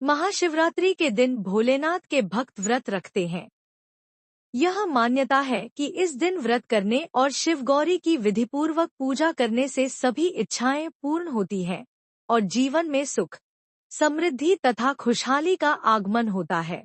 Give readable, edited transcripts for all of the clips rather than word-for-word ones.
महाशिवरात्रि के दिन भोलेनाथ के भक्त व्रत रखते हैं। यह मान्यता है कि इस दिन व्रत करने और शिव गौरी की विधिपूर्वक पूजा करने से सभी इच्छाएं पूर्ण होती हैं और जीवन में सुख, समृद्धि तथा खुशहाली का आगमन होता है।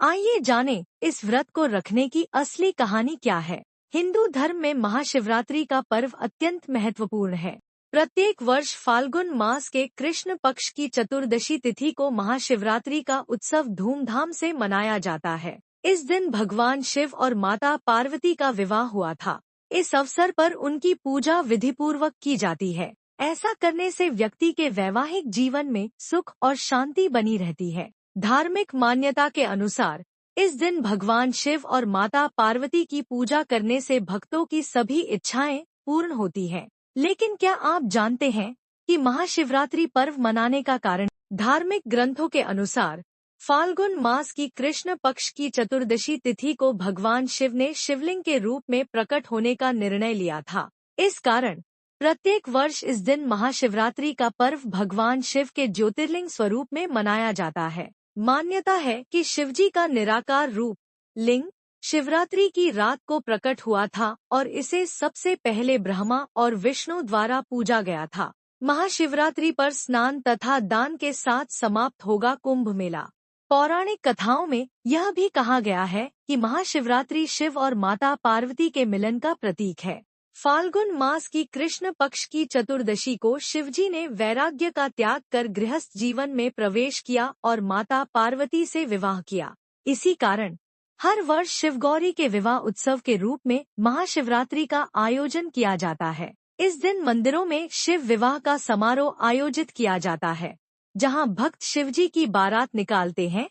आइए जानें इस व्रत को रखने की असली कहानी क्या है। हिंदू धर्म में महाशिवरात्रि का पर्व अत्यंत महत्वपूर्ण है। प्रत्येक वर्ष फाल्गुन मास के कृष्ण पक्ष की चतुर्दशी तिथि को महाशिवरात्रि का उत्सव धूमधाम से मनाया जाता है। इस दिन भगवान शिव और माता पार्वती का विवाह हुआ था। इस अवसर पर उनकी पूजा विधिपूर्वक की जाती है। ऐसा करने से व्यक्ति के वैवाहिक जीवन में सुख और शांति बनी रहती है। धार्मिक मान्यता के अनुसार इस दिन भगवान शिव और माता पार्वती की पूजा करने से भक्तों की सभी इच्छाएं पूर्ण होती हैं। लेकिन क्या आप जानते हैं कि महाशिवरात्रि पर्व मनाने का कारण? धार्मिक ग्रंथों के अनुसार फाल्गुन मास की कृष्ण पक्ष की चतुर्दशी तिथि को भगवान शिव ने शिवलिंग के रूप में प्रकट होने का निर्णय लिया था। इस कारण प्रत्येक वर्ष इस दिन महाशिवरात्रि का पर्व भगवान शिव के ज्योतिर्लिंग स्वरूप में मनाया जाता है। मान्यता है कि शिवजी का निराकार रूप लिंग शिवरात्रि की रात को प्रकट हुआ था और इसे सबसे पहले ब्रह्मा और विष्णु द्वारा पूजा गया था। महाशिवरात्रि पर स्नान तथा दान के साथ समाप्त होगा कुंभ मेला। पौराणिक कथाओं में यह भी कहा गया है कि महाशिवरात्रि शिव और माता पार्वती के मिलन का प्रतीक है। फाल्गुन मास की कृष्ण पक्ष की चतुर्दशी को शिवजी ने वैराग्य का त्याग कर गृहस्थ जीवन में प्रवेश किया और माता पार्वती से विवाह किया। इसी कारण हर वर्ष शिवगौरी के विवाह उत्सव के रूप में महाशिवरात्रि का आयोजन किया जाता है। इस दिन मंदिरों में शिव विवाह का समारोह आयोजित किया जाता है, जहां भक्त शिवजी की बारात निकालते हैं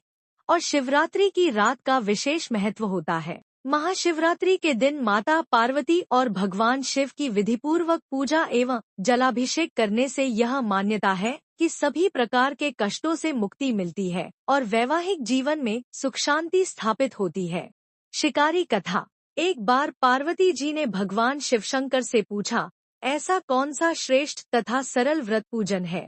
और शिवरात्रि की रात का विशेष महत्व होता है। महाशिवरात्रि के दिन माता पार्वती और भगवान शिव की विधिपूर्वक पूजा एवं जलाभिषेक करने से यह मान्यता है कि सभी प्रकार के कष्टों से मुक्ति मिलती है और वैवाहिक जीवन में सुख शांति स्थापित होती है। शिकारी कथा। एक बार पार्वती जी ने भगवान शिवशंकर से पूछा, ऐसा कौन सा श्रेष्ठ तथा सरल व्रत पूजन है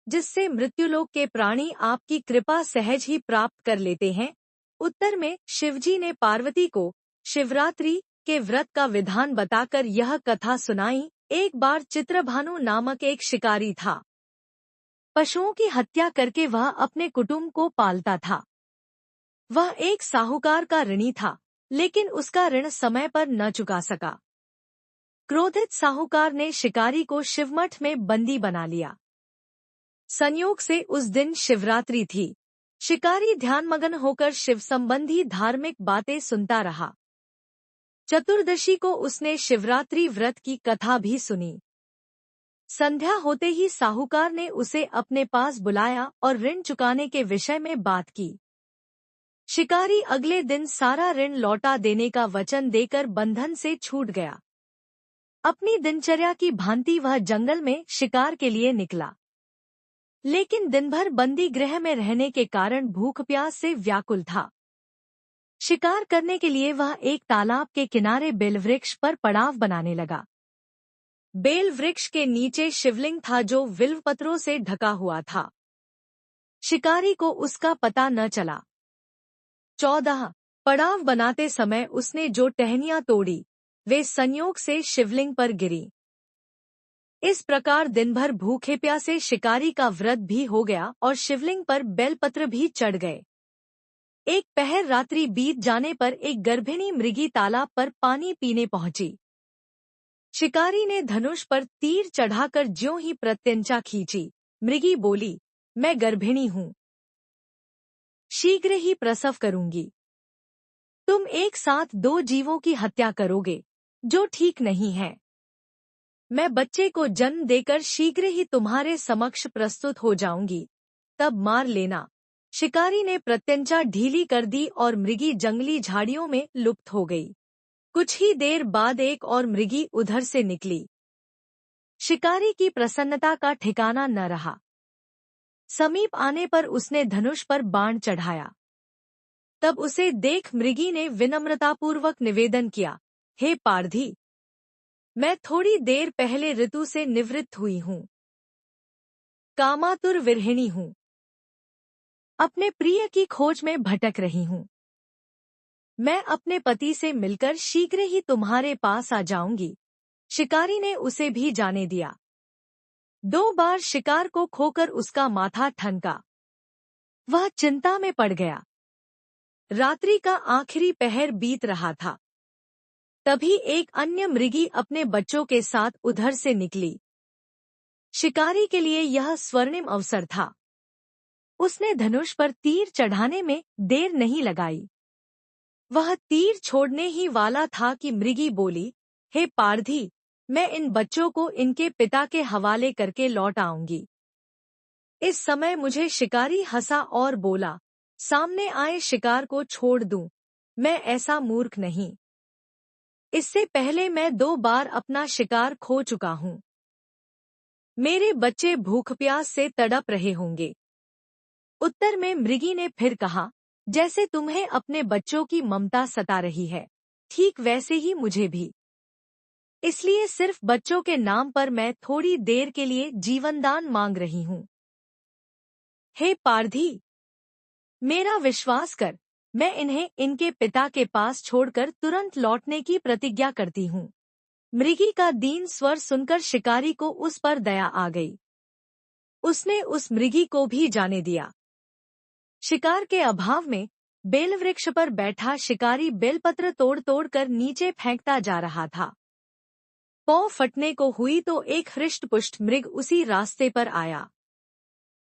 जिससे मृत्युलोक के प्राणी आपकी कृपा सहज ही प्राप्त कर लेते हैं? उत्तर में शिवजी ने पार्वती को शिवरात्रि के व्रत का विधान बताकर यह कथा सुनाई। एक बार चित्रभानु नामक एक शिकारी था। पशुओं की हत्या करके वह अपने कुटुंब को पालता था। वह एक साहूकार का ऋणी था, लेकिन उसका ऋण समय पर न चुका सका। क्रोधित साहूकार ने शिकारी को शिवमठ में बंदी बना लिया। संयोग से उस दिन शिवरात्रि थी। शिकारी ध्यानमग्न होकर शिव संबंधी धार्मिक बातें सुनता रहा। चतुर्दशी को उसने शिवरात्रि व्रत की कथा भी सुनी। संध्या होते ही साहूकार ने उसे अपने पास बुलाया और ऋण चुकाने के विषय में बात की। शिकारी अगले दिन सारा ऋण लौटा देने का वचन देकर बंधन से छूट गया। अपनी दिनचर्या की भांति वह जंगल में शिकार के लिए निकला, लेकिन दिन भर बंदी गृह में रहने के कारण भूख प्यास से व्याकुल था। शिकार करने के लिए वह एक तालाब के किनारे बेलवृक्ष पर पड़ाव बनाने लगा। बेल वृक्ष के नीचे शिवलिंग था जो विल्व पत्रों से ढका हुआ था। शिकारी को उसका पता न चला। 14 पड़ाव बनाते समय उसने जो टहनियां तोड़ी वे संयोग से शिवलिंग पर गिरी। इस प्रकार दिन भर भूखे प्यासे शिकारी का व्रत भी हो गया और शिवलिंग पर बेलपत्र भी चढ़ गए। एक पहर रात्रि बीत जाने पर एक गर्भिणी मृगी तालाब पर पानी पीने पहुंची। शिकारी ने धनुष पर तीर चढ़ाकर ज्यों ही प्रत्यंचा खींची। मृगी बोली, मैं गर्भिणी हूँ, शीघ्र ही प्रसव करूंगी। तुम एक साथ 2 जीवों की हत्या करोगे, जो ठीक नहीं है। मैं बच्चे को जन्म देकर शीघ्र ही तुम्हारे समक्ष प्रस्तुत हो जाऊंगी, तब मार लेना। शिकारी ने प्रत्यंचा ढीली कर दी और मृगी जंगली झाड़ियों में लुप्त हो गई। कुछ ही देर बाद एक और मृगी उधर से निकली। शिकारी की प्रसन्नता का ठिकाना न रहा। समीप आने पर उसने धनुष पर बाण चढ़ाया। तब उसे देख मृगी ने विनम्रतापूर्वक निवेदन किया, हे पारधी, मैं थोड़ी देर पहले ऋतु से निवृत्त हुई हूँ, कामातुर विरहिणी हूँ। अपने प्रिय की खोज में भटक रही हूँ। मैं अपने पति से मिलकर शीघ्र ही तुम्हारे पास आ जाऊंगी। शिकारी ने उसे भी जाने दिया। 2 बार शिकार को खोकर उसका माथा ठनका। वह चिंता में पड़ गया। रात्रि का आखिरी पहर बीत रहा था। तभी एक अन्य मृगी अपने बच्चों के साथ उधर से निकली। शिकारी के लिए यह स्वर्णिम अवसर था। उसने धनुष पर तीर चढ़ाने में देर नहीं लगाई। वह तीर छोड़ने ही वाला था कि मृगी बोली, हे पारधी, मैं इन बच्चों को इनके पिता के हवाले करके लौट आऊंगी। इस समय मुझे शिकारी हंसा और बोला, सामने आए शिकार को छोड़ दूं, मैं ऐसा मूर्ख नहीं। इससे पहले मैं 2 बार अपना शिकार खो चुका हूँ। मेरे बच्चे भूख प्यास से तड़प रहे होंगे। उत्तर में मृगी ने फिर कहा, जैसे तुम्हें अपने बच्चों की ममता सता रही है, ठीक वैसे ही मुझे भी। इसलिए सिर्फ बच्चों के नाम पर मैं थोड़ी देर के लिए जीवनदान मांग रही हूँ। हे पारधी, मेरा विश्वास कर, मैं इन्हें इनके पिता के पास छोड़कर तुरंत लौटने की प्रतिज्ञा करती हूँ। मृगी का दीन स्वर सुनकर शिकारी को उस पर दया आ गई। उसने उस मृगी को भी जाने दिया। शिकार के अभाव में बेलवृक्ष पर बैठा शिकारी बेलपत्र तोड़ तोड़ कर नीचे फेंकता जा रहा था। पौ फटने को हुई तो एक हृष्टपुष्ट मृग उसी रास्ते पर आया।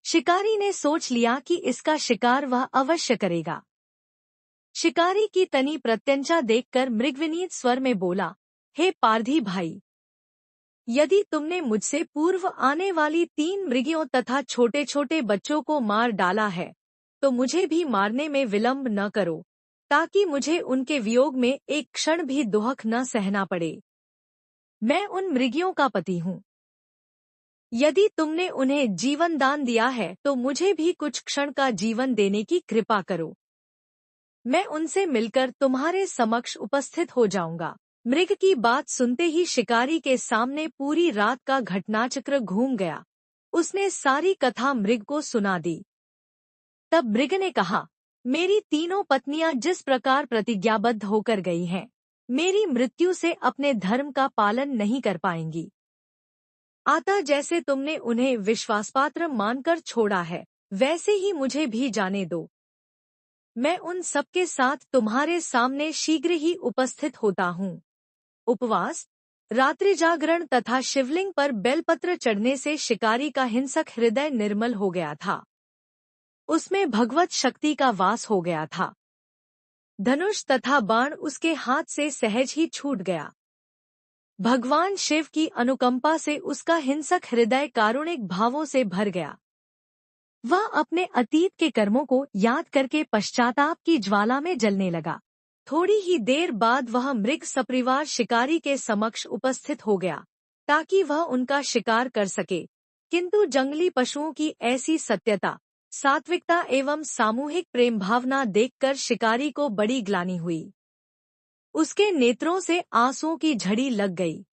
शिकारी ने सोच लिया कि इसका शिकार वह अवश्य करेगा। शिकारी की तनी प्रत्यंचा देखकर मृगविनीत स्वर में बोला, हे पारधी भाई, यदि तुमने मुझसे पूर्व आने वाली 3 मृगियों तथा छोटे छोटे बच्चों को मार डाला है, तो मुझे भी मारने में विलंब न करो, ताकि मुझे उनके वियोग में एक क्षण भी दुख न सहना पड़े। मैं उन मृगियों का पति हूँ। यदि तुमने उन्हें जीवन दान दिया है तो मुझे भी कुछ क्षण का जीवन देने की कृपा करो। मैं उनसे मिलकर तुम्हारे समक्ष उपस्थित हो जाऊंगा। मृग की बात सुनते ही शिकारी के सामने पूरी रात का घटनाचक्र घूम गया। उसने सारी कथा मृग को सुना दी। तब मृग ने कहा, मेरी तीनों पत्नियां जिस प्रकार प्रतिज्ञाबद्ध होकर गई हैं, मेरी मृत्यु से अपने धर्म का पालन नहीं कर पाएंगी। अतः जैसे तुमने उन्हें विश्वासपात्र मानकर छोड़ा है, वैसे ही मुझे भी जाने दो। मैं उन सबके साथ तुम्हारे सामने शीघ्र ही उपस्थित होता हूँ। उपवास, रात्रि जागरण तथा शिवलिंग पर बेलपत्र चढ़ने से शिकारी का हिंसक हृदय निर्मल हो गया था। उसमें भगवत शक्ति का वास हो गया था। धनुष तथा बाण उसके हाथ से सहज ही छूट गया। भगवान शिव की अनुकंपा से उसका हिंसक हृदय कारुणिक भावों से भर गया। वह अपने अतीत के कर्मों को याद करके पश्चाताप की ज्वाला में जलने लगा। थोड़ी ही देर बाद वह मृग सपरिवार शिकारी के समक्ष उपस्थित हो गया, ताकि वह उनका शिकार कर सके। किंतु जंगली पशुओं की ऐसी सत्यता, सात्विकता एवं सामूहिक प्रेम भावना देखकर शिकारी को बड़ी ग्लानि हुई। उसके नेत्रों से आंसुओं की झड़ी लग गई।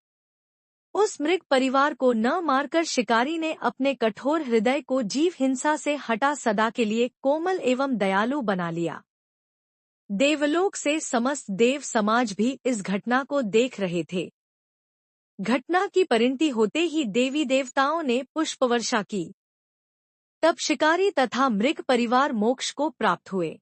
उस मृग परिवार को न मारकर शिकारी ने अपने कठोर हृदय को जीव हिंसा से हटा सदा के लिए कोमल एवं दयालु बना लिया। देवलोक से समस्त देव समाज भी इस घटना को देख रहे थे। घटना की परिणति होते ही देवी देवताओं ने पुष्पवर्षा की। तब शिकारी तथा मृग परिवार मोक्ष को प्राप्त हुए।